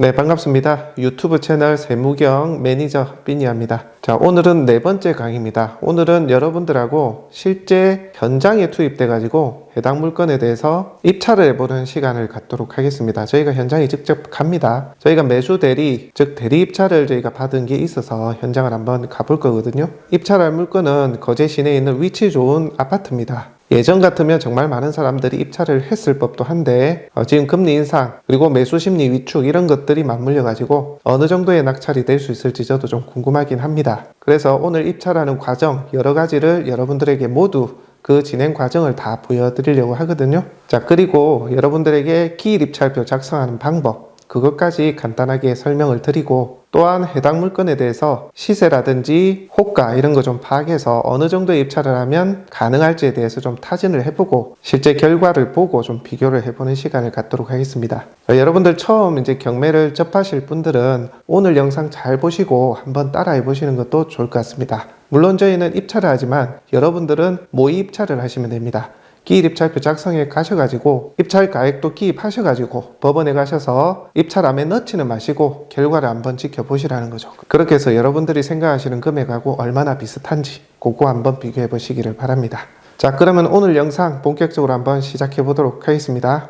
네, 반갑습니다. 유튜브 채널 세무경 매니저 삐니아입니다. 자, 오늘은 네 번째 강의입니다. 오늘은 여러분들하고 실제 현장에 투입돼 가지고 해당 물건에 대해서 입찰을 해보는 시간을 갖도록 하겠습니다. 저희가 현장에 직접 갑니다. 저희가 매수 대리, 즉 대리 입찰을 저희가 받은 게 있어서 현장을 한번 가볼 거거든요. 입찰할 물건은 거제 시내에 있는 위치 좋은 아파트입니다. 예전 같으면 정말 많은 사람들이 입찰을 했을 법도 한데 지금 금리 인상 그리고 매수 심리 위축 이런 것들이 맞물려 가지고 어느 정도의 낙찰이 될 수 있을지 저도 좀 궁금하긴 합니다. 그래서 오늘 입찰하는 과정 여러 가지를 여러분들에게 모두 그 진행 과정을 다 보여드리려고 하거든요. 자, 그리고 여러분들에게 기일 입찰표 작성하는 방법 그것까지 간단하게 설명을 드리고 또한 해당 물건에 대해서 시세라든지 호가 이런 거 좀 파악해서 어느 정도의 입찰을 하면 가능할지에 대해서 좀 타진을 해보고 실제 결과를 보고 좀 비교를 해보는 시간을 갖도록 하겠습니다. 여러분들 처음 이제 경매를 접하실 분들은 오늘 영상 잘 보시고 한번 따라해 보시는 것도 좋을 것 같습니다. 물론 저희는 입찰을 하지만 여러분들은 모의 입찰을 하시면 됩니다. 기일 입찰표 작성에 가셔가지고 입찰 가액도 기입하셔가지고 법원에 가셔서 입찰함에 넣지는 마시고 결과를 한번 지켜보시라는 거죠. 그렇게 해서 여러분들이 생각하시는 금액하고 얼마나 비슷한지 그거 한번 비교해 보시기를 바랍니다. 자, 그러면 오늘 영상 본격적으로 한번 시작해 보도록 하겠습니다.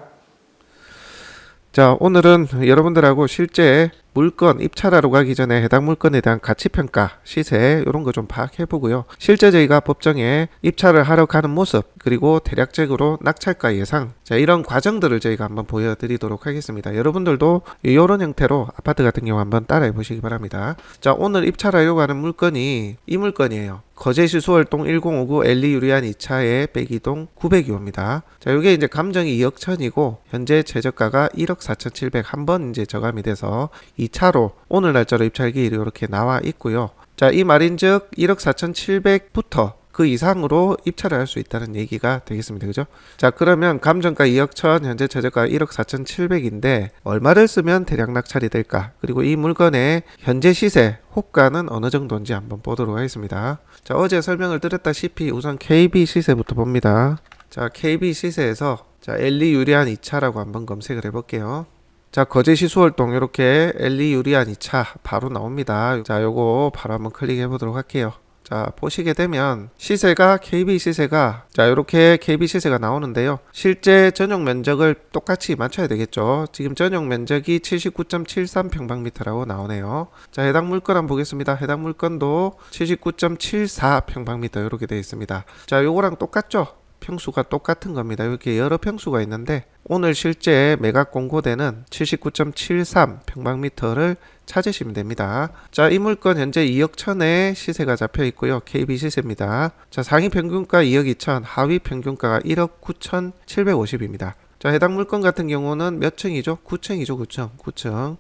자, 오늘은 여러분들하고 실제 물건 입찰하러 가기 전에 해당 물건에 대한 가치평가, 시세 이런 거 좀 파악해 보고요. 실제 저희가 법정에 입찰을 하러 가는 모습 그리고 대략적으로 낙찰가 예상 자 이런 과정들을 저희가 한번 보여드리도록 하겠습니다. 여러분들도 이런 형태로 아파트 같은 경우 한번 따라해 보시기 바랍니다. 자, 오늘 입찰하려고 하는 물건이 이 물건이에요. 거제시 수월동 1059 엘리 유리안 2차에 102동 902호입니다. 자, 이게 이제 감정이 2억 천이고 현재 최저가가 1억 4,700 한 번 이제 저감이 돼서 2차로 오늘 날짜로 입찰 기일이 이렇게 나와 있고요. 자, 이 말인즉 1억 4,700부터 그 이상으로 입찰을 할 수 있다는 얘기가 되겠습니다. 그죠? 자, 그러면 감정가 2억 천, 현재 최저가 1억 4,700인데 얼마를 쓰면 대략 낙찰이 될까? 그리고 이 물건의 현재 시세, 호가는 어느 정도인지 한번 보도록 하겠습니다. 자, 어제 설명을 드렸다시피 우선 KB 시세부터 봅니다. 자, KB 시세에서 자, 엘리 유리안 2차라고 한번 검색을 해볼게요. 자, 거제시 수월동 이렇게 엘리 유리안 2차 바로 나옵니다. 자, 요거 바로 한번 클릭해 보도록 할게요. 자, 보시게 되면 시세가 KB 시세가 자 이렇게 KB 시세가 나오는데요. 실제 전용 면적을 똑같이 맞춰야 되겠죠. 지금 전용 면적이 79.73 평방미터라고 나오네요. 자, 해당 물건 한번 보겠습니다. 해당 물건도 79.74 평방미터 이렇게 되어 있습니다. 자, 요거랑 똑같죠. 평수가 똑같은 겁니다. 이렇게 여러 평수가 있는데 오늘 실제 매각 공고되는 79.73 평방미터를 찾으시면 됩니다. 자, 이 물건 현재 2억 천에 시세가 잡혀 있고요. KB 시세입니다. 자, 상위 평균가 2억 2천, 하위 평균가가 1억 9,750입니다. 자, 해당 물건 같은 경우는 몇 층이죠? 9층이죠. 9층.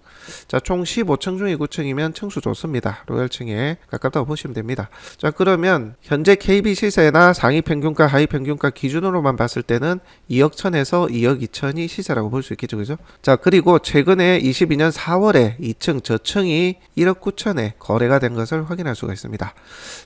자, 총 15층 중에 9층이면 층수 좋습니다. 로얄층에 가깝다고 보시면 됩니다. 자, 그러면 현재 KB 시세나 상위 평균가, 하위 평균가 기준으로만 봤을 때는 2억 천에서 2억 2천이 시세라고 볼 수 있겠죠. 그죠? 자, 그리고 최근에 22년 4월에 2층 저층이 1억 9천에 거래가 된 것을 확인할 수가 있습니다.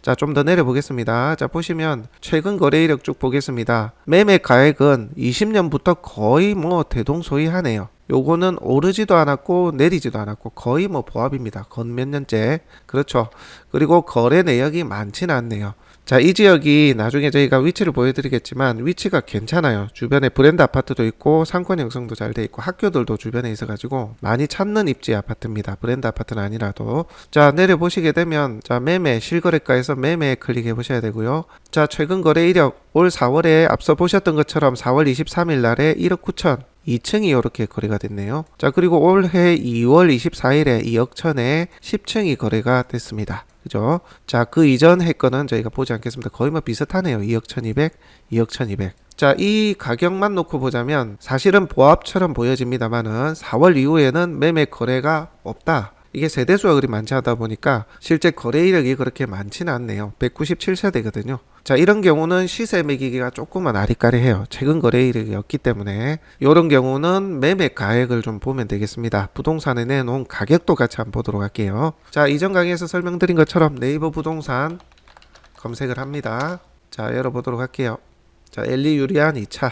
자, 좀 더 내려보겠습니다. 자, 보시면 최근 거래 이력 쭉 보겠습니다. 매매 가액은 20년부터 거의 뭐 대동소이하네요. 요거는 오르지도 않았고 내리지도 않았고 거의 뭐 보합입니다. 건 몇 년째. 그렇죠. 그리고 거래 내역이 많지는 않네요. 자, 이 지역이 나중에 저희가 위치를 보여드리겠지만 위치가 괜찮아요. 주변에 브랜드 아파트도 있고 상권 형성도 잘 돼 있고 학교들도 주변에 있어가지고 많이 찾는 입지 아파트입니다. 브랜드 아파트는 아니라도. 자, 내려보시게 되면 자, 매매 실거래가에서 매매 클릭해 보셔야 되고요. 자, 최근 거래 이력 올 4월에 앞서 보셨던 것처럼 4월 23일 날에 1억 9천 2층이 이렇게 거래가 됐네요. 자, 그리고 올해 2월 24일에 2억 천에 10층이 거래가 됐습니다. 그죠? 자, 그 이전 했거는 저희가 보지 않겠습니다. 거의 뭐 비슷하네요. 2억 1200, 2억 1200. 자, 이 가격만 놓고 보자면 사실은 보합처럼 보여집니다만은 4월 이후에는 매매 거래가 없다. 이게 세대수가 그리 많지 않다 보니까 실제 거래 이력이 그렇게 많지는 않네요. 197세대거든요. 자, 이런 경우는 시세 매기기가 조금은 아리까리해요. 최근 거래 이력이 없기 때문에 이런 경우는 매매 가액을 좀 보면 되겠습니다. 부동산에 내놓은 가격도 같이 한번 보도록 할게요. 자, 이전 강의에서 설명드린 것처럼 네이버 부동산 검색을 합니다. 자, 열어보도록 할게요. 자, 엘리 유리안 2차.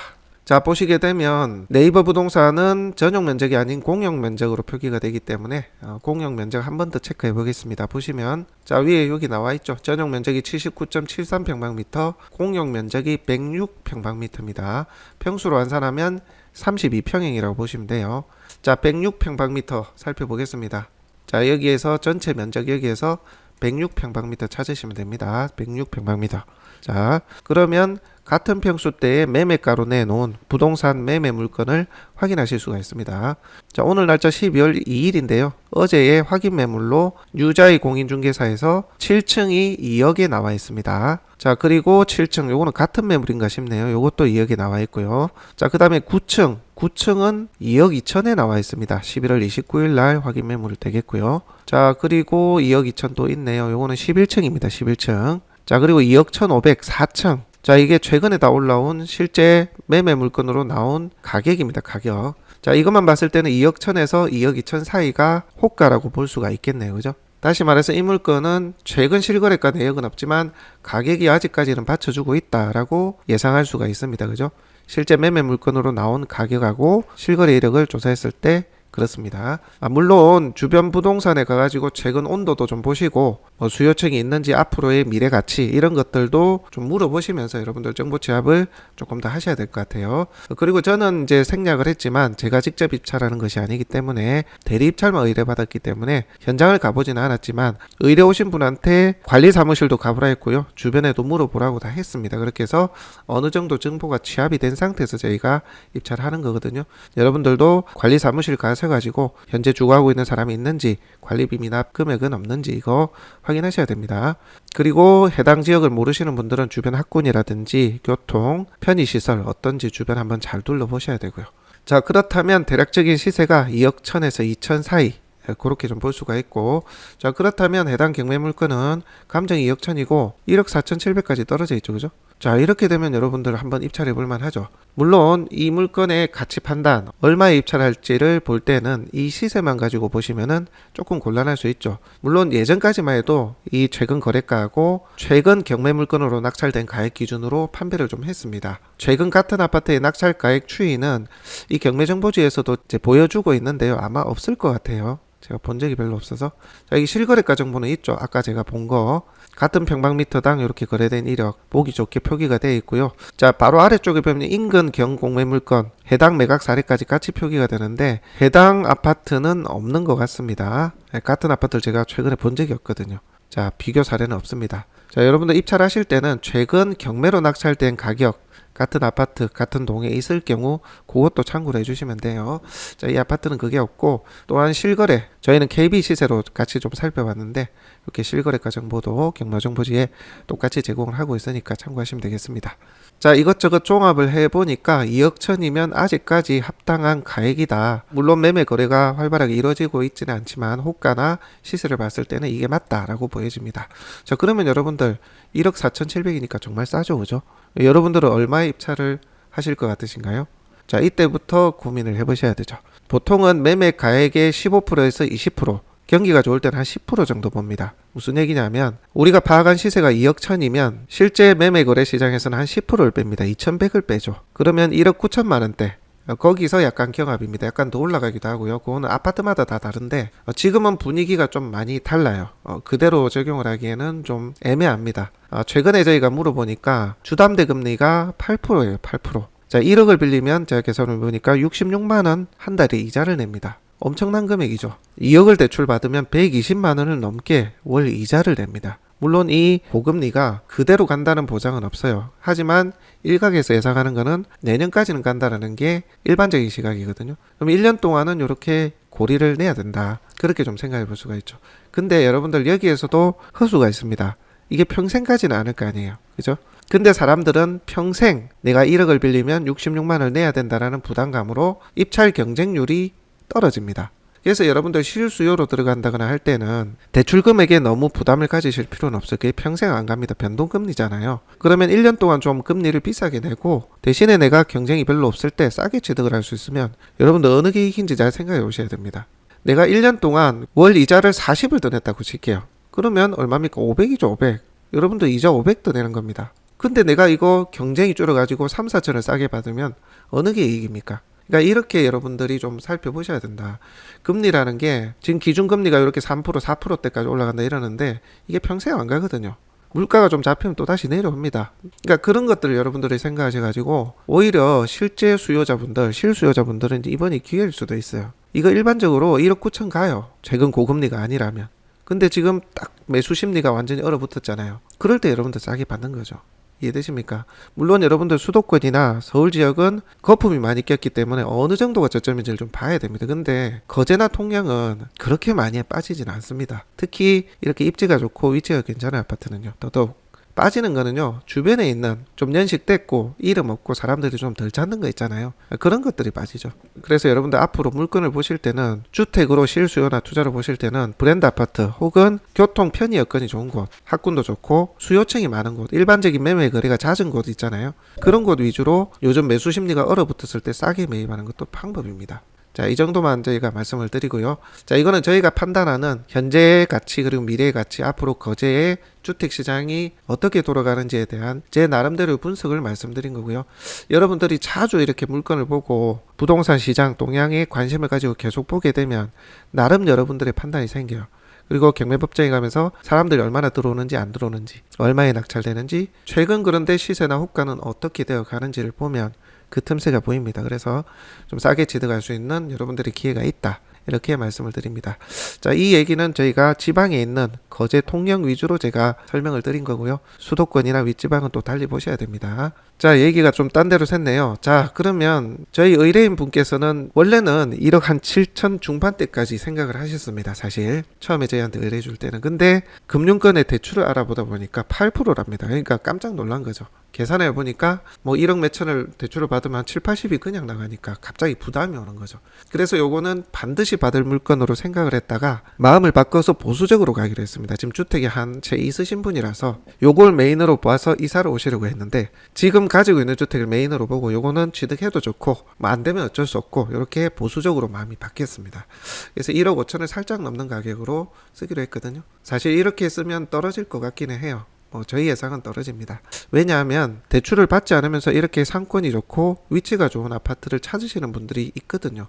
자, 보시게 되면 네이버 부동산은 전용 면적이 아닌 공용 면적으로 표기가 되기 때문에 공용 면적 한 번 더 체크해 보겠습니다. 보시면 자, 위에 여기 나와 있죠. 전용 면적이 79.73평방미터, 공용 면적이 106평방미터입니다. 평수로 환산하면 32평형이라고 보시면 돼요. 자, 106평방미터 살펴보겠습니다. 자, 여기에서 전체 면적 여기에서 106평방미터 찾으시면 됩니다. 106평방미터. 자, 그러면 같은 평수대에 매매가로 내놓은 부동산 매매 물건을 확인하실 수가 있습니다. 자, 오늘 날짜 12월 2일인데요. 어제의 확인 매물로 유자의 공인중개사에서 7층이 2억에 나와 있습니다. 자, 그리고 7층 요거는 같은 매물인가 싶네요. 요것도 2억에 나와 있고요. 자, 그 다음에 9층은 2억 2천에 나와 있습니다. 11월 29일 날 확인 매물 되겠고요. 자, 그리고 2억 2천 또 있네요. 요거는 11층입니다. 11층. 자, 그리고 2억 1,500 4층. 자, 이게 최근에 다 올라온 실제 매매 물건으로 나온 가격입니다. 가격. 자, 이것만 봤을 때는 2억 1천에서 2억 2천 사이가 호가라고 볼 수가 있겠네요. 그죠? 다시 말해서 이 물건은 최근 실거래가 내역은 없지만 가격이 아직까지는 받쳐주고 있다라고 예상할 수가 있습니다. 그죠? 실제 매매 물건으로 나온 가격하고 실거래 이력을 조사했을 때 그렇습니다. 물론 주변 부동산에 가가지고 최근 온도도 좀 보시고 수요층이 있는지 앞으로의 미래 가치 이런 것들도 좀 물어보시면서 여러분들 정보 취합을 조금 더 하셔야 될 것 같아요. 그리고 저는 이제 생략을 했지만 제가 직접 입찰하는 것이 아니기 때문에 대리 입찰만 의뢰받았기 때문에 현장을 가보지는 않았지만 의뢰 오신 분한테 관리 사무실도 가보라 했고요. 주변에도 물어보라고 다 했습니다. 그렇게 해서 어느 정도 정보가 취합이 된 상태에서 저희가 입찰하는 거거든요. 여러분들도 관리 사무실 가서 가지고 현재 주거하고 있는 사람이 있는지 관리비 미납 금액은 없는지 이거 확인하셔야 됩니다. 그리고 해당 지역을 모르시는 분들은 주변 학군이라든지 교통, 편의시설 어떤지 주변 한번 잘 둘러보셔야 되고요. 자, 그렇다면 대략적인 시세가 2억 1천에서 2천 사이 그렇게 좀 볼 수가 있고, 자, 그렇다면 해당 경매 물건은 감정 2억 1천이고 1억 4천7백까지 떨어져 있죠. 그죠? 자, 이렇게 되면 여러분들 한번 입찰해 볼 만하죠. 물론 이 물건의 가치 판단 얼마에 입찰할지를 볼 때는 이 시세만 가지고 보시면은 조금 곤란할 수 있죠. 물론 예전까지만 해도 이 최근 거래가하고 최근 경매 물건으로 낙찰된 가액 기준으로 판별을 좀 했습니다. 최근 같은 아파트의 낙찰 가액 추이는 이 경매 정보지에서도 이제 보여주고 있는데요. 아마 없을 것 같아요. 제가 본 적이 별로 없어서. 자, 이 실거래가 정보는 있죠. 아까 제가 본 거. 같은 평방미터당 이렇게 거래된 이력 보기 좋게 표기가 되어 있고요. 자, 바로 아래쪽에 보면 인근 경공매 물건 해당 매각 사례까지 같이 표기가 되는데 해당 아파트는 없는 것 같습니다. 같은 아파트를 제가 최근에 본 적이 없거든요. 자, 비교 사례는 없습니다. 자, 여러분들 입찰하실 때는 최근 경매로 낙찰된 가격 같은 아파트, 같은 동에 있을 경우 그것도 참고를 해주시면 돼요. 자, 이 아파트는 그게 없고 또한 실거래, 저희는 KB 시세로 같이 좀 살펴봤는데 이렇게 실거래가 정보도 경로정보지에 똑같이 제공을 하고 있으니까 참고하시면 되겠습니다. 자, 이것저것 종합을 해보니까 2억 천이면 아직까지 합당한 가액이다. 물론 매매 거래가 활발하게 이루어지고 있지는 않지만 호가나 시세를 봤을 때는 이게 맞다라고 보여집니다. 자, 그러면 여러분들 1억 4천7백이니까 정말 싸죠, 그죠? 여러분들은 얼마에 입찰을 하실 것 같으신가요? 자, 이때부터 고민을 해보셔야 되죠. 보통은 매매 가액의 15%에서 20%, 경기가 좋을 때는 한 10% 정도 봅니다. 무슨 얘기냐면 우리가 파악한 시세가 2억 천이면 실제 매매 거래 시장에서는 한 10%를 뺍니다. 2,100을 빼죠. 그러면 1억 9천만 원대. 거기서 약간 경합입니다. 약간 더 올라가기도 하고요. 그거는 아파트마다 다 다른데 지금은 분위기가 좀 많이 달라요. 그대로 적용을 하기에는 좀 애매합니다. 최근에 저희가 물어보니까 주담대 금리가 8%예요. 8%. 자, 1억을 빌리면 제가 계산을 보니까 66만 원 한 달에 이자를 냅니다. 엄청난 금액이죠. 2억을 대출 받으면 120만 원을 넘게 월 이자를 냅니다. 물론 이 고금리가 그대로 간다는 보장은 없어요. 하지만 일각에서 예상하는 거는 내년까지는 간다는 게 일반적인 시각이거든요. 그럼 1년 동안은 이렇게 고리를 내야 된다. 그렇게 좀 생각해 볼 수가 있죠. 근데 여러분들 여기에서도 허수가 있습니다. 이게 평생까지는 않을 거 아니에요. 그죠? 근데 사람들은 평생 내가 1억을 빌리면 66만 원을 내야 된다라는 부담감으로 입찰 경쟁률이 떨어집니다. 그래서 여러분들 실수요로 들어간다거나 할 때는 대출 금액에 너무 부담을 가지실 필요는 없어요. 그게 평생 안 갑니다. 변동금리잖아요. 그러면 1년 동안 좀 금리를 비싸게 내고 대신에 내가 경쟁이 별로 없을 때 싸게 취득을 할 수 있으면 여러분들 어느 게 이긴지 잘 생각해 보셔야 됩니다. 내가 1년 동안 월 이자를 40을 더 냈다고 칠게요. 그러면 얼마입니까? 500이죠. 500. 여러분들 이자 500더 내는 겁니다. 근데 내가 이거 경쟁이 줄어가지고 3, 4천을 싸게 받으면 어느 게 이익입니까? 그러니까 이렇게 여러분들이 좀 살펴보셔야 된다. 금리라는 게 지금 기준금리가 이렇게 3%, 4%대까지 올라간다 이러는데 이게 평생 안 가거든요. 물가가 좀 잡히면 또 다시 내려옵니다. 그러니까 그런 것들을 여러분들이 생각하셔가지고 오히려 실제 수요자분들, 실수요자분들은 이번이 기회일 수도 있어요. 이거 일반적으로 1억 9천 가요. 최근 고금리가 아니라면. 근데 지금 딱 매수 심리가 완전히 얼어붙었잖아요. 그럴 때 여러분들 싸게 받는 거죠. 이해되십니까? 물론 여러분들 수도권이나 서울 지역은 거품이 많이 꼈기 때문에 어느 정도가 저점인지를 좀 봐야 됩니다. 근데 거제나 통영은 그렇게 많이 빠지진 않습니다. 특히 이렇게 입지가 좋고 위치가 괜찮은 아파트는요. 더더욱 빠지는 거는요, 주변에 있는 좀 연식됐고 이름 없고 사람들이 좀 덜 찾는 거 있잖아요. 그런 것들이 빠지죠. 그래서 여러분들 앞으로 물건을 보실 때는 주택으로 실수요나 투자로 보실 때는 브랜드 아파트 혹은 교통 편의 여건이 좋은 곳, 학군도 좋고 수요층이 많은 곳, 일반적인 매매 거래가 잦은 곳 있잖아요. 그런 곳 위주로 요즘 매수 심리가 얼어붙었을 때 싸게 매입하는 것도 방법입니다. 자, 이 정도만 저희가 말씀을 드리고요. 자, 이거는 저희가 판단하는 현재의 가치 그리고 미래의 가치, 앞으로 거제의 주택시장이 어떻게 돌아가는지에 대한 제 나름대로 분석을 말씀드린 거고요. 여러분들이 자주 이렇게 물건을 보고 부동산 시장 동향에 관심을 가지고 계속 보게 되면 나름 여러분들의 판단이 생겨요. 그리고 경매법정에 가면서 사람들이 얼마나 들어오는지 안 들어오는지, 얼마에 낙찰되는지, 최근 그런데 시세나 호가는 어떻게 되어 가는지를 보면 그 틈새가 보입니다. 그래서 좀 싸게 취득할 수 있는 여러분들의 기회가 있다. 이렇게 말씀을 드립니다. 자, 이 얘기는 저희가 지방에 있는 거제 통영 위주로 제가 설명을 드린 거고요. 수도권이나 윗지방은 또 달리 보셔야 됩니다. 자, 얘기가 좀 딴 데로 샜네요. 자, 그러면 저희 의뢰인 분께서는 원래는 1억 한 7천 중반대까지 생각을 하셨습니다. 사실 처음에 저희한테 의뢰해 줄 때는. 근데 금융권의 대출을 알아보다 보니까 8%랍니다. 그러니까 깜짝 놀란 거죠. 계산해 보니까 뭐 1억 몇천을 대출을 받으면 7, 80이 그냥 나가니까 갑자기 부담이 오는 거죠. 그래서 요거는 반드시 받을 물건으로 생각을 했다가 마음을 바꿔서 보수적으로 가기로 했습니다. 지금 주택이 한 채 있으신 분이라서 요걸 메인으로 봐서 이사를 오시려고 했는데 지금 가지고 있는 주택을 메인으로 보고 요거는 취득해도 좋고 뭐 안 되면 어쩔 수 없고 이렇게 보수적으로 마음이 바뀌었습니다. 그래서 1억 5천을 살짝 넘는 가격으로 쓰기로 했거든요. 사실 이렇게 쓰면 떨어질 것 같기는 해요. 저희 예상은 떨어집니다. 왜냐하면 대출을 받지 않으면서 이렇게 상권이 좋고 위치가 좋은 아파트를 찾으시는 분들이 있거든요.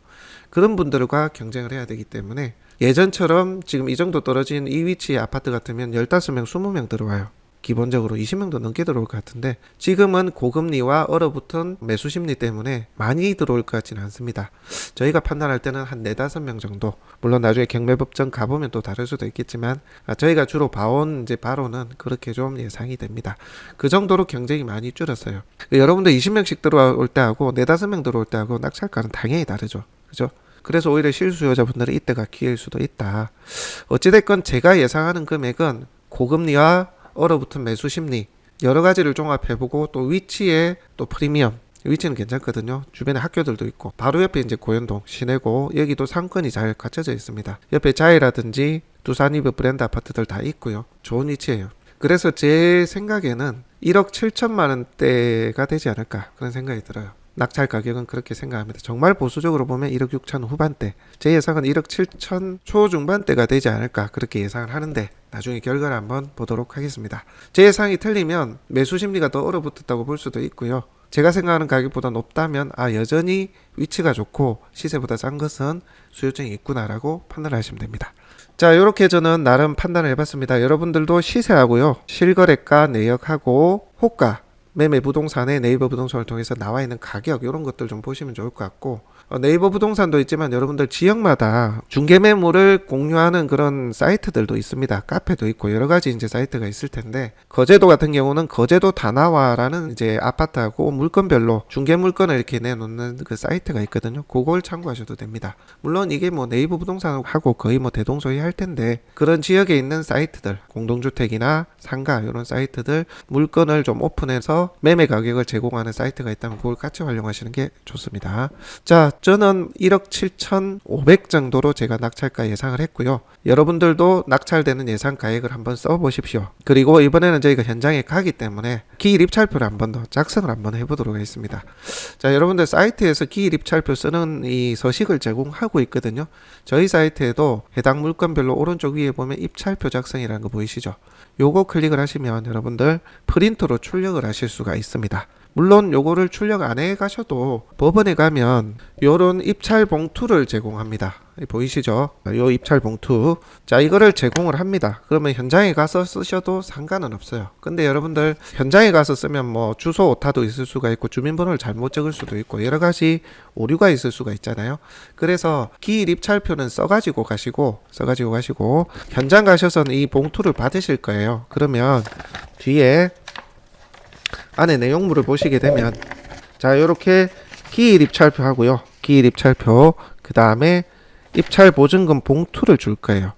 그런 분들과 경쟁을 해야 되기 때문에 예전처럼 지금 이 정도 떨어진 이 위치의 아파트 같으면 15명, 20명 들어와요. 기본적으로 20명도 넘게 들어올 것 같은데 지금은 고금리와 얼어붙은 매수 심리 때문에 많이 들어올 것 같지는 않습니다. 저희가 판단할 때는 한 4, 5명 정도, 물론 나중에 경매법정 가보면 또 다를 수도 있겠지만 저희가 주로 봐온 이제 바로는 그렇게 좀 예상이 됩니다. 그 정도로 경쟁이 많이 줄었어요. 여러분들 20명씩 들어올 때하고 4, 5명 들어올 때하고 낙찰가는 당연히 다르죠. 그죠? 그래서 오히려 실수요자분들은 이때가 기회일 수도 있다. 어찌됐건 제가 예상하는 금액은 고금리와 얼어붙은 매수 심리 여러 가지를 종합해보고 또 위치에 또 프리미엄, 위치는 괜찮거든요. 주변에 학교들도 있고 바로 옆에 이제 고현동 시내고 여기도 상권이 잘 갖춰져 있습니다. 옆에 자이라든지 두산이브 브랜드 아파트들 다 있고요. 좋은 위치예요. 그래서 제 생각에는 1억 7천만 원대가 되지 않을까 그런 생각이 들어요. 낙찰 가격은 그렇게 생각합니다. 정말 보수적으로 보면 1억 6천 후반대, 제 예상은 1억 7천 초중반대가 되지 않을까 그렇게 예상을 하는데 나중에 결과를 한번 보도록 하겠습니다. 제 예상이 틀리면 매수 심리가 더 얼어붙었다고 볼 수도 있고요. 제가 생각하는 가격보다 높다면 여전히 위치가 좋고 시세보다 싼 것은 수요증이 있구나라고 판단하시면 됩니다. 자, 이렇게 저는 나름 판단을 해봤습니다. 여러분들도 시세하고요, 실거래가 내역하고 호가, 매매 부동산에 네이버 부동산을 통해서 나와 있는 가격 이런 것들 좀 보시면 좋을 것 같고 네이버 부동산도 있지만 여러분들 지역마다 중개 매물을 공유하는 그런 사이트들도 있습니다. 카페도 있고 여러 가지 이제 사이트가 있을 텐데 거제도 같은 경우는 거제도 다나와라는 이제 아파트하고 물건별로 중개 물건을 이렇게 내놓는 그 사이트가 있거든요. 그걸 참고하셔도 됩니다. 물론 이게 뭐 네이버 부동산하고 거의 뭐 대동소이할 텐데 그런 지역에 있는 사이트들, 공동주택이나 상가 이런 사이트들 물건을 좀 오픈해서 매매 가격을 제공하는 사이트가 있다면 그걸 같이 활용하시는 게 좋습니다. 자, 저는 1억 7,500 정도로 제가 낙찰가 예상을 했고요. 여러분들도 낙찰되는 예상 가액을 한번 써보십시오. 그리고 이번에는 저희가 현장에 가기 때문에 기일 입찰표를 한번 더 작성을 한번 해보도록 하겠습니다. 자, 여러분들 사이트에서 기일 입찰표 쓰는 이 서식을 제공하고 있거든요. 저희 사이트에도 해당 물건별로 오른쪽 위에 보면 입찰표 작성이라는 거 보이시죠? 요거 클릭을 하시면 여러분들 프린터로 출력을 하실 수가 있습니다. 물론 요거를 출력 안 해 가셔도 법원에 가면 요런 입찰 봉투를 제공합니다. 보이시죠? 요 입찰 봉투. 자, 이거를 제공을 합니다. 그러면 현장에 가서 쓰셔도 상관은 없어요. 근데 여러분들 현장에 가서 쓰면 뭐 주소 오타도 있을 수가 있고 주민번호를 잘못 적을 수도 있고 여러 가지 오류가 있을 수가 있잖아요. 그래서 기일 입찰표는 써가지고 가시고 현장 가셔서는 이 봉투를 받으실 거예요. 그러면 뒤에 안에 내용물을 보시게 되면 자, 요렇게 기일 입찰표 하고요. 기일 입찰표 그 다음에 입찰 보증금 봉투를 줄 거예요.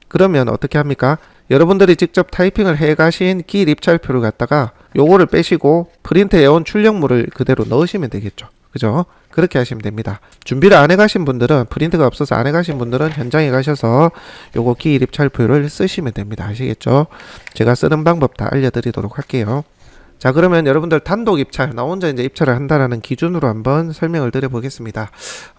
그러면 어떻게 합니까? 여러분들이 직접 타이핑을 해 가신 기일 입찰표를 갖다가 요거를 빼시고 프린트해 온 출력물을 그대로 넣으시면 되겠죠. 그죠? 그렇게 하시면 됩니다. 준비를 안 해 가신 분들은 프린트가 없어서 안 해 가신 분들은 현장에 가셔서 요거 기일 입찰표를 쓰시면 됩니다. 아시겠죠? 제가 쓰는 방법 다 알려드리도록 할게요. 자, 그러면 여러분들 단독 입찰, 나 혼자 이제 입찰을 한다라는 기준으로 한번 설명을 드려보겠습니다.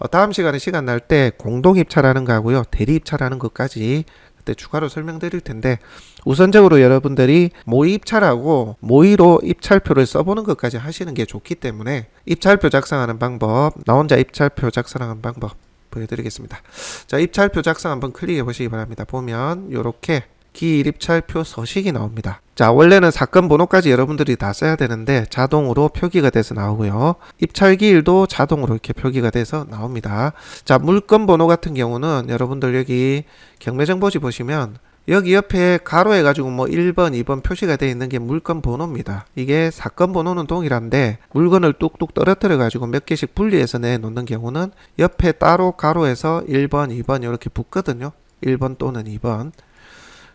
다음 시간에 시간 날 때 공동 입찰하는 거 하고요, 대리 입찰하는 것까지 그때 추가로 설명드릴 텐데, 우선적으로 여러분들이 모의 입찰하고 모의로 입찰표를 써보는 것까지 하시는 게 좋기 때문에 입찰표 작성하는 방법, 나 혼자 입찰표 작성하는 방법 보여드리겠습니다. 자, 입찰표 작성 한번 클릭해 보시기 바랍니다. 보면 요렇게 기일 입찰표 서식이 나옵니다. 자, 원래는 사건 번호까지 여러분들이 다 써야 되는데 자동으로 표기가 돼서 나오고요. 입찰 기일도 자동으로 이렇게 표기가 돼서 나옵니다. 자, 물건 번호 같은 경우는 여러분들 여기 경매정보지 보시면 여기 옆에 가로해 가지고 뭐 1번, 2번 표시가 되어 있는 게 물건 번호입니다. 이게 사건 번호는 동일한데 물건을 뚝뚝 떨어뜨려 가지고 몇 개씩 분리해서 내놓는 경우는 옆에 따로 가로해서 1번, 2번 이렇게 붙거든요. 1번 또는 2번.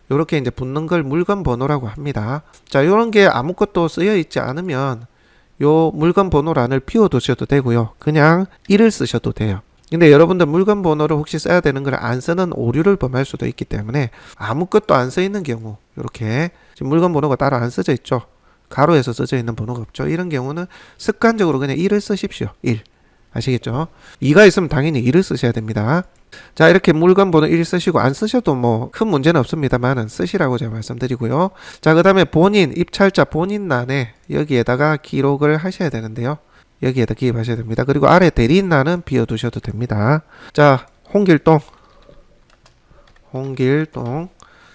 요렇게 이제 붙는 걸 물건 번호라고 합니다. 자, 요런 게 아무것도 쓰여 있지 않으면 요 물건 번호란을 비워 두셔도 되고요. 그냥 1을 쓰셔도 돼요. 근데 여러분들 물건 번호를 혹시 써야 되는 걸 안 쓰는 오류를 범할 수도 있기 때문에 아무것도 안 써 있는 경우, 요렇게 지금 물건 번호가 따로 안 써져 있죠. 가로에서 써져 있는 번호가 없죠. 이런 경우는 습관적으로 그냥 1을 쓰십시오. 1. 아시겠죠? 2가 있으면 당연히 2를 쓰셔야 됩니다. 자, 이렇게 물건 번호 1 쓰시고 안 쓰셔도 뭐 큰 문제는 없습니다만 쓰시라고 제가 말씀드리고요. 자, 그 다음에 본인, 입찰자 본인란에 여기에다가 기록을 하셔야 되는데요. 여기에다 기입하셔야 됩니다. 그리고 아래 대리인란은 비워두셔도 됩니다. 자, 홍길동.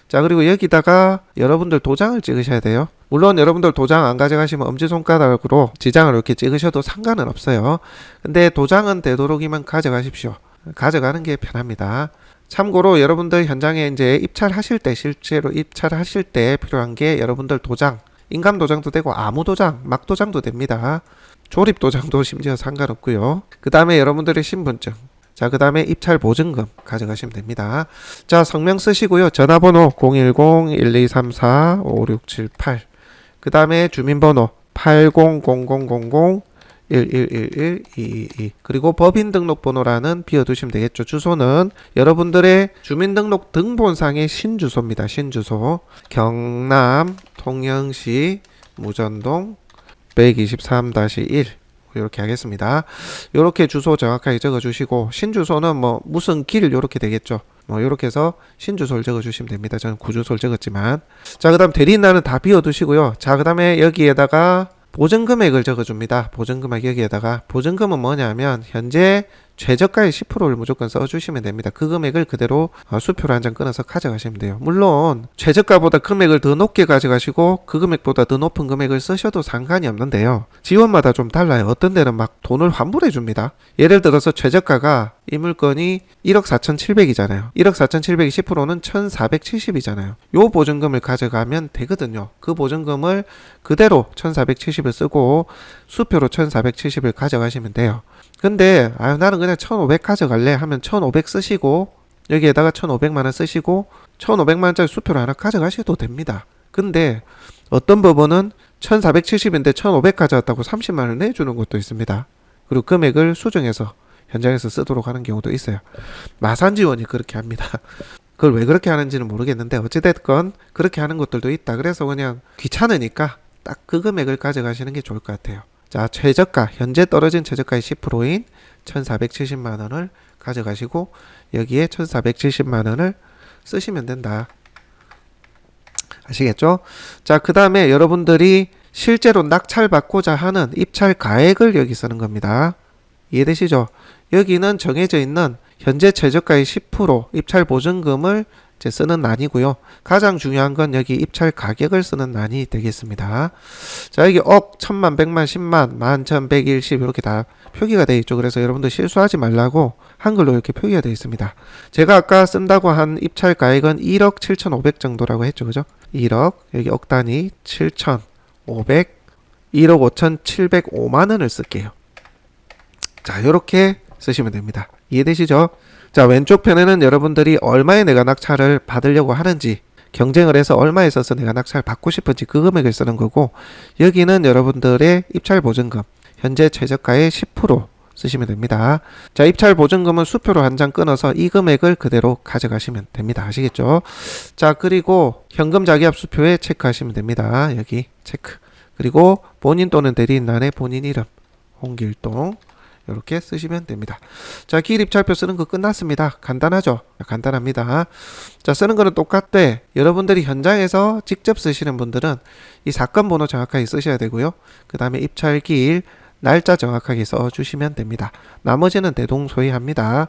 자, 그리고 여기다가 여러분들 도장을 찍으셔야 돼요. 물론 여러분들 도장 안 가져가시면 엄지손가락으로 지장을 이렇게 찍으셔도 상관은 없어요. 근데 도장은 되도록이면 가져가십시오. 가져가는 게 편합니다. 참고로 여러분들 현장에 이제 입찰하실 때, 실제로 입찰하실 때 필요한 게 여러분들 도장, 인감 도장도 되고 아무 도장, 막 도장도 됩니다. 조립 도장도 심지어 상관없고요. 그 다음에 여러분들의 신분증, 자, 그 다음에 입찰 보증금 가져가시면 됩니다. 자, 성명 쓰시고요. 전화번호 010-1234-5678, 그 다음에 주민번호 800000111122, 그리고 법인등록번호라는 비워두시면 되겠죠. 주소는 여러분들의 주민등록 등본상의 신주소입니다. 신주소 경남 통영시 무전동 123-1 이렇게 하겠습니다. 이렇게 주소 정확하게 적어주시고, 신주소는 뭐 무슨 길 이렇게 되겠죠. 뭐 이렇게 해서 신주소를 적어주시면 됩니다. 저는 구주소를 적었지만. 자, 그 다음 대리인란은 다 비워두시고요. 자, 그 다음에 여기에다가 보증금액을 적어줍니다. 보증금액 여기에다가. 보증금은 뭐냐면 현재 최저가의 10%를 무조건 써주시면 됩니다. 그 금액을 그대로 수표로 한 장 끊어서 가져가시면 돼요. 물론 최저가보다 금액을 더 높게 가져가시고 그 금액보다 더 높은 금액을 쓰셔도 상관이 없는데요. 지원마다 좀 달라요. 어떤 데는 막 돈을 환불해 줍니다. 예를 들어서 최저가가 이 물건이 1억 4,700이잖아요. 1억 4,700이 10%는 1,470이잖아요. 요 보증금을 가져가면 되거든요. 그 보증금을 그대로 1,470을 쓰고 수표로 1,470을 가져가시면 돼요. 근데 나는 그냥 1,500 가져갈래 하면 1,500 쓰시고 여기에다가 1,500만원 쓰시고 1,500만원짜리 수표를 하나 가져가셔도 됩니다. 근데 어떤 법원은 1,470인데 1,500 가져왔다고 30만원 내주는 것도 있습니다. 그리고 금액을 수정해서 현장에서 쓰도록 하는 경우도 있어요. 마산지원이 그렇게 합니다. 그걸 왜 그렇게 하는지는 모르겠는데 어찌됐건 그렇게 하는 것들도 있다. 그래서 그냥 귀찮으니까 딱 그 금액을 가져가시는 게 좋을 것 같아요. 자, 최저가, 현재 떨어진 최저가의 10%인 1470만 원을 가져가시고 여기에 1470만 원을 쓰시면 된다. 아시겠죠? 자, 그 다음에 여러분들이 실제로 낙찰받고자 하는 입찰 가액을 여기 쓰는 겁니다. 이해되시죠? 여기는 정해져 있는 현재 최저가의 10% 입찰 보증금을 이제 쓰는 란이고요. 가장 중요한 건 여기 입찰 가격을 쓰는 란이 되겠습니다. 자, 여기 억, 천만, 백만, 십만, 만, 천, 백, 일, 십 이렇게 다 표기가 되어 있죠. 그래서 여러분들 실수하지 말라고 한글로 이렇게 표기가 되어 있습니다. 제가 아까 쓴다고 한 입찰 가액은 1억 7,500 정도라고 했죠. 그죠? 1억, 여기 억 단위 7,500, 1억 5,705만 원을 쓸게요. 자, 요렇게 쓰시면 됩니다. 이해되시죠? 자, 왼쪽 편에는 여러분들이 얼마에 내가 낙찰을 받으려고 하는지, 경쟁을 해서 얼마에 써서 내가 낙찰 받고 싶은지 그 금액을 쓰는 거고, 여기는 여러분들의 입찰 보증금, 현재 최저가의 10% 쓰시면 됩니다. 자, 입찰 보증금은 수표로 한 장 끊어서 이 금액을 그대로 가져가시면 됩니다. 아시겠죠? 자, 그리고 현금 자기압 수표에 체크하시면 됩니다. 여기 체크. 그리고 본인 또는 대리인란에 본인 이름, 홍길동 이렇게 쓰시면 됩니다. 자, 기일 입찰표 쓰는 거 끝났습니다. 간단하죠? 간단합니다. 자, 쓰는 거는 똑같대. 여러분들이 현장에서 직접 쓰시는 분들은 이 사건 번호 정확하게 쓰셔야 되고요. 그 다음에 입찰 기일, 날짜 정확하게 써주시면 됩니다. 나머지는 대동소이합니다.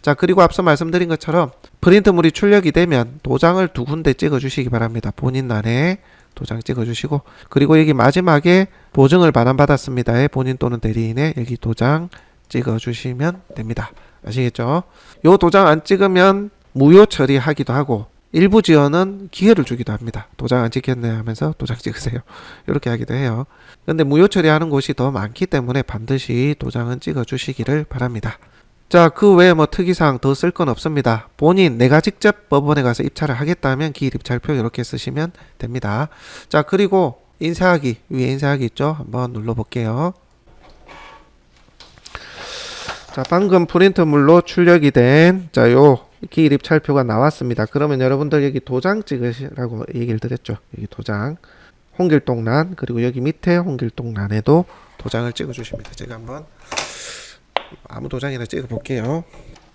자, 그리고 앞서 말씀드린 것처럼 프린트물이 출력이 되면 도장을 2군데 찍어주시기 바랍니다. 본인란에 도장 찍어주시고, 그리고 여기 마지막에 보증을 반환받았습니다에 본인 또는 대리인의 여기 도장 찍어주시면 됩니다. 아시겠죠? 요 도장 안 찍으면 무효 처리하기도 하고 일부 지원은 기회를 주기도 합니다. 도장 안 찍혔네 하면서 도장 찍으세요. 이렇게 하기도 해요. 근데 무효 처리하는 곳이 더 많기 때문에 반드시 도장은 찍어주시기를 바랍니다. 자, 그 외에 뭐 특이사항 더 쓸 건 없습니다. 본인 내가 직접 법원에 가서 입찰을 하겠다면 기일 입찰표 이렇게 쓰시면 됩니다. 자, 그리고 인쇄하기, 위에 인쇄하기 있죠? 한번 눌러볼게요. 자, 방금 프린트물로 출력이 된 요 기일 입찰표가 나왔습니다. 그러면 여러분들 여기 도장 찍으시라고 얘기를 드렸죠. 여기 도장, 홍길동란, 그리고 여기 밑에 홍길동란에도 도장을 찍어주십니다. 제가 한번 아무 도장이나 찍어 볼게요.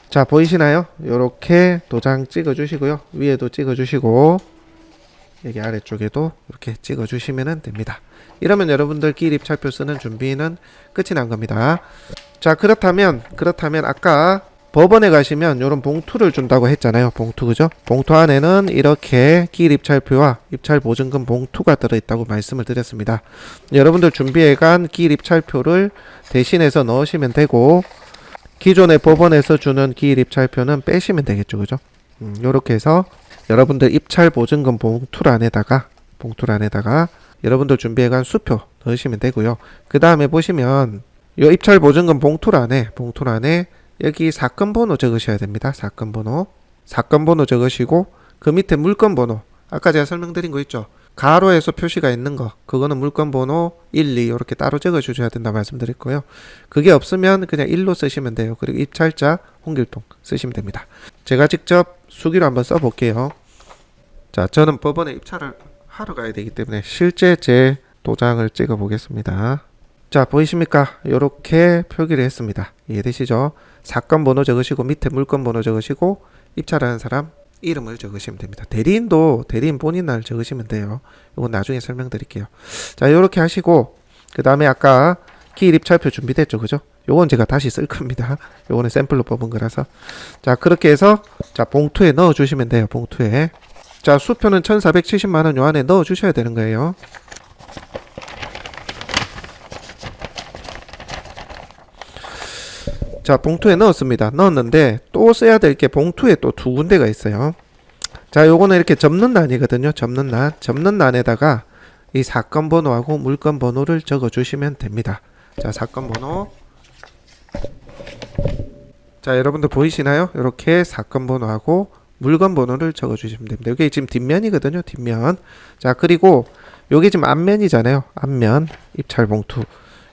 자, 보이시나요? 요렇게 도장 찍어 주시고요. 위에도 찍어 주시고 여기 아래쪽에도 이렇게 찍어 주시면 됩니다. 이러면 여러분들 기일 입찰표 쓰는 준비는 끝이 난 겁니다. 자, 그렇다면 아까 법원에 가시면 요런 봉투를 준다고 했잖아요. 봉투, 그죠? 봉투 안에는 이렇게 기일 입찰표와 입찰 보증금 봉투가 들어있다고 말씀을 드렸습니다. 여러분들 준비해간 기일 입찰표를 대신해서 넣으시면 되고, 기존의 법원에서 주는 기일 입찰표는 빼시면 되겠죠. 그죠? 요렇게 해서 여러분들 입찰 보증금 봉투 안에다가 여러분들 준비해간 수표 넣으시면 되고요. 그 다음에 보시면 요 입찰 보증금 봉투 안에 여기 사건 번호 적으셔야 됩니다. 사건 번호 적으시고 그 밑에 물건 번호, 아까 제가 설명드린 거 있죠? 가로에서 표시가 있는 거, 그거는 물건 번호 1, 2 이렇게 따로 적어 주셔야 된다 말씀드렸고요. 그게 없으면 그냥 1로 쓰시면 돼요. 그리고 입찰자 홍길동 쓰시면 됩니다. 제가 직접 수기로 한번 써 볼게요. 자, 저는 법원에 입찰을 하러 가야 되기 때문에 실제 제 도장을 찍어 보겠습니다. 자, 보이십니까? 이렇게 표기를 했습니다. 이해되시죠? 사건 번호 적으시고 밑에 물건 번호 적으시고 입찰하는 사람 이름을 적으시면 됩니다. 대리인도 대리인 본인 날 적으시면 돼요. 이건 나중에 설명드릴게요. 자, 이렇게 하시고 그 다음에 아까 기일 입찰표 준비됐죠, 그죠? 요건 제가 다시 쓸 겁니다. 요거는 샘플로 뽑은 거라서. 자, 그렇게 해서 자, 봉투에 넣어 주시면 돼요. 봉투에. 자, 수표는 1470만 원 요 안에 넣어 주셔야 되는 거예요. 자, 봉투에 넣었습니다. 넣었는데 또 써야 될 게 봉투에 또 2군데가 있어요. 자, 요거는 이렇게 접는 란이거든요. 접는 란에다가 이 사건 번호하고 물건 번호를 적어 주시면 됩니다. 자, 사건 번호. 자, 여러분들 보이시나요? 이렇게 사건 번호하고 물건 번호를 적어 주시면 됩니다. 이게 지금 뒷면이거든요. 뒷면. 자, 그리고 요게 지금 앞면이잖아요. 앞면 입찰 봉투.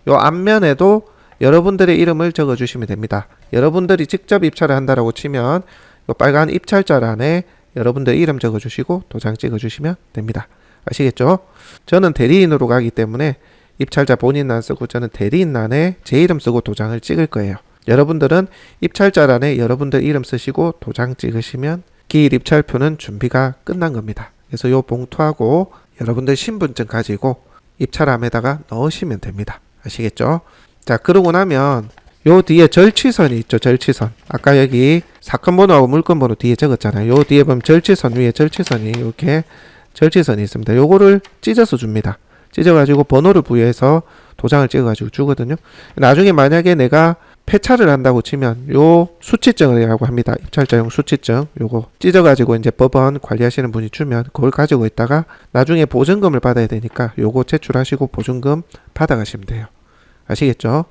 요 앞면에도 여러분들의 이름을 적어주시면 됩니다. 여러분들이 직접 입찰을 한다라고 치면 이 빨간 입찰자 안에 여러분들 이름 적어주시고 도장 찍어주시면 됩니다. 아시겠죠? 저는 대리인으로 가기 때문에 입찰자 본인란 쓰고 저는 대리인란에 제 이름 쓰고 도장을 찍을 거예요. 여러분들은 입찰자란에 여러분들 이름 쓰시고 도장 찍으시면 기일 입찰표는 준비가 끝난 겁니다. 그래서 요 봉투하고 여러분들 신분증 가지고 입찰함에다가 넣으시면 됩니다. 아시겠죠? 자, 그러고 나면 요 뒤에 절취선이 있죠. 절취선. 아까 여기 사건 번호하고 물건 번호 뒤에 적었잖아요. 요 뒤에 보면 절취선 위에 절취선이 이렇게 절취선이 있습니다. 요거를 찢어서 줍니다. 찢어가지고 번호를 부여해서 도장을 찍어가지고 주거든요. 나중에 만약에 내가 폐차를 한다고 치면 요 수취증이라고 합니다. 입찰자용 수취증 요거 찢어가지고 이제 법원 관리하시는 분이 주면 그걸 가지고 있다가 나중에 보증금을 받아야 되니까 요거 제출하시고 보증금 받아가시면 돼요. 아시겠죠?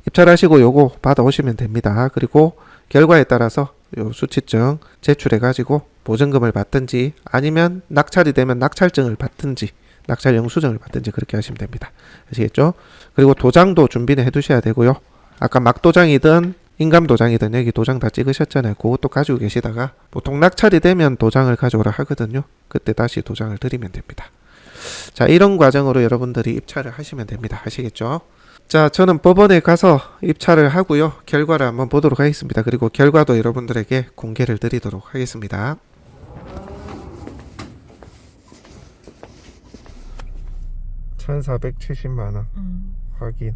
입찰하시고 요거 받아오시면 됩니다. 그리고 결과에 따라서 요 수취증 제출해가지고 보증금을 받든지 아니면 낙찰이 되면 낙찰증을 받든지 낙찰 영수증을 받든지 그렇게 하시면 됩니다. 아시겠죠? 그리고 도장도 준비는 해두셔야 되고요. 아까 막도장이든 인감도장이든 여기 도장 다 찍으셨잖아요. 그것도 가지고 계시다가 보통 낙찰이 되면 도장을 가져오라 하거든요. 그때 다시 도장을 드리면 됩니다. 자, 이런 과정으로 여러분들이 입찰을 하시면 됩니다. 아시겠죠? 자, 저는 법원에 가서 입찰을 하고요. 결과를 한번 보도록 하겠습니다. 그리고 결과도 여러분들에게 공개를 드리도록 하겠습니다. $1,470만원 확인.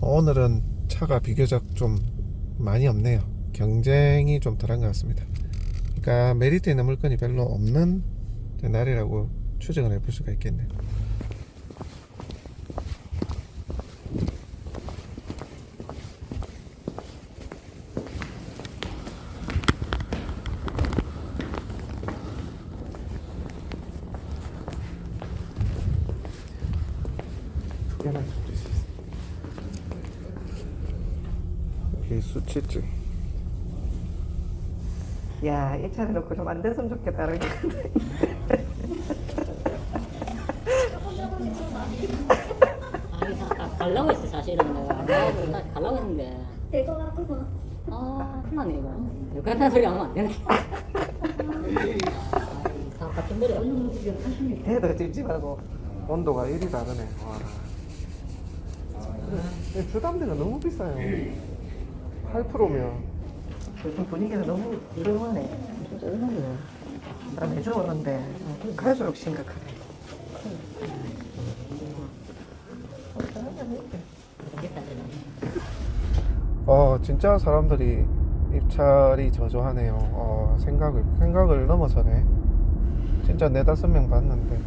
오늘은 차가 비교적 좀 많이 없네요. 경쟁이 좀 덜한 것 같습니다. 그러니까 메리트 있는 물건이 별로 없는 날이라고 추정을 해볼 수가 있겠네요. 두 개만 좀 주세요. 여기 수치증. 야, 이 차를 놓고 좀 안 됐으면 좋겠다. 아니, 가려고 했어, 사실은 내가. 나 가려고 했는데. 될 것 같구나. 아, 큰일나네, 이거. 이거 같은 소리 하면 안 되네. 다 같은 머리 얼른 대도 찜찜하고. 온도가 1이 다르네. 와. 주담대가 너무 비싸요. 8%면 요즘 분위기가 너무 이러하네. 진짜 이러네. 나 매주 오는데 갈수록 심각하네. 진짜 사람들이 입찰이 저조하네요. 생각을 넘어서네. 진짜 4-5명 봤는데.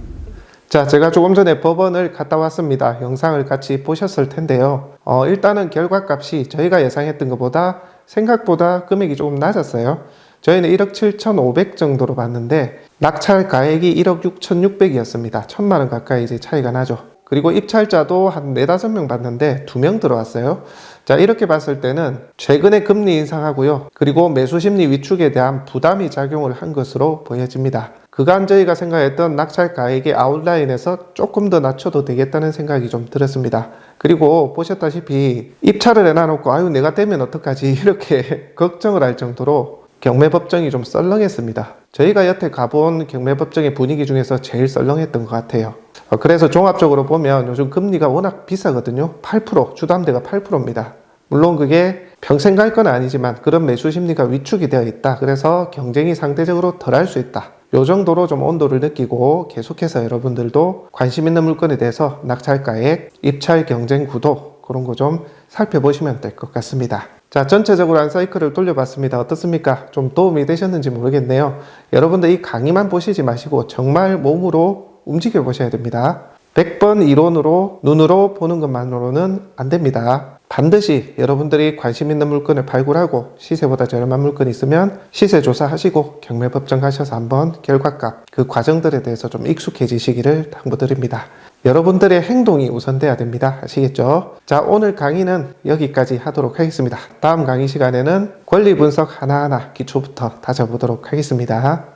자, 제가 조금 전에 법원을 갔다 왔습니다. 영상을 같이 보셨을 텐데요. 일단은 결과값이 저희가 예상했던 것보다 생각보다 금액이 조금 낮았어요. 저희는 1억 7,500 정도로 봤는데 낙찰 가액이 1억 6,600이었습니다. 1,000만원 가까이 이제 차이가 나죠. 그리고 입찰자도 한 4-5명 봤는데 2명 들어왔어요. 자, 이렇게 봤을 때는 최근에 금리 인상하고요. 그리고 매수 심리 위축에 대한 부담이 작용을 한 것으로 보여집니다. 그간 저희가 생각했던 낙찰 가액의 아웃라인에서 조금 더 낮춰도 되겠다는 생각이 좀 들었습니다. 그리고 보셨다시피 입찰을 해놔놓고 아유 내가 되면 어떡하지 이렇게 걱정을 할 정도로 경매법정이 좀 썰렁했습니다. 저희가 여태 가본 경매법정의 분위기 중에서 제일 썰렁했던 것 같아요. 그래서 종합적으로 보면 요즘 금리가 워낙 비싸거든요. 8%, 주담대가 8%입니다. 물론 그게 평생 갈 건 아니지만 그런 매수 심리가 위축이 되어 있다. 그래서 경쟁이 상대적으로 덜할 수 있다. 요 정도로 좀 온도를 느끼고 계속해서 여러분들도 관심 있는 물건에 대해서 낙찰가액, 입찰 경쟁 구도 그런 거 좀 살펴보시면 될 것 같습니다. 자, 전체적으로 한 사이클을 돌려봤습니다. 어떻습니까? 좀 도움이 되셨는지 모르겠네요. 여러분들 이 강의만 보시지 마시고 정말 몸으로 움직여 보셔야 됩니다. 100번 이론으로 눈으로 보는 것만으로는 안 됩니다. 반드시 여러분들이 관심 있는 물건을 발굴하고 시세보다 저렴한 물건이 있으면 시세 조사하시고 경매법정 가셔서 한번 결과값, 그 과정들에 대해서 좀 익숙해지시기를 당부드립니다. 여러분들의 행동이 우선돼야 됩니다. 아시겠죠? 자, 오늘 강의는 여기까지 하도록 하겠습니다. 다음 강의 시간에는 권리 분석 하나하나 기초부터 다져보도록 하겠습니다.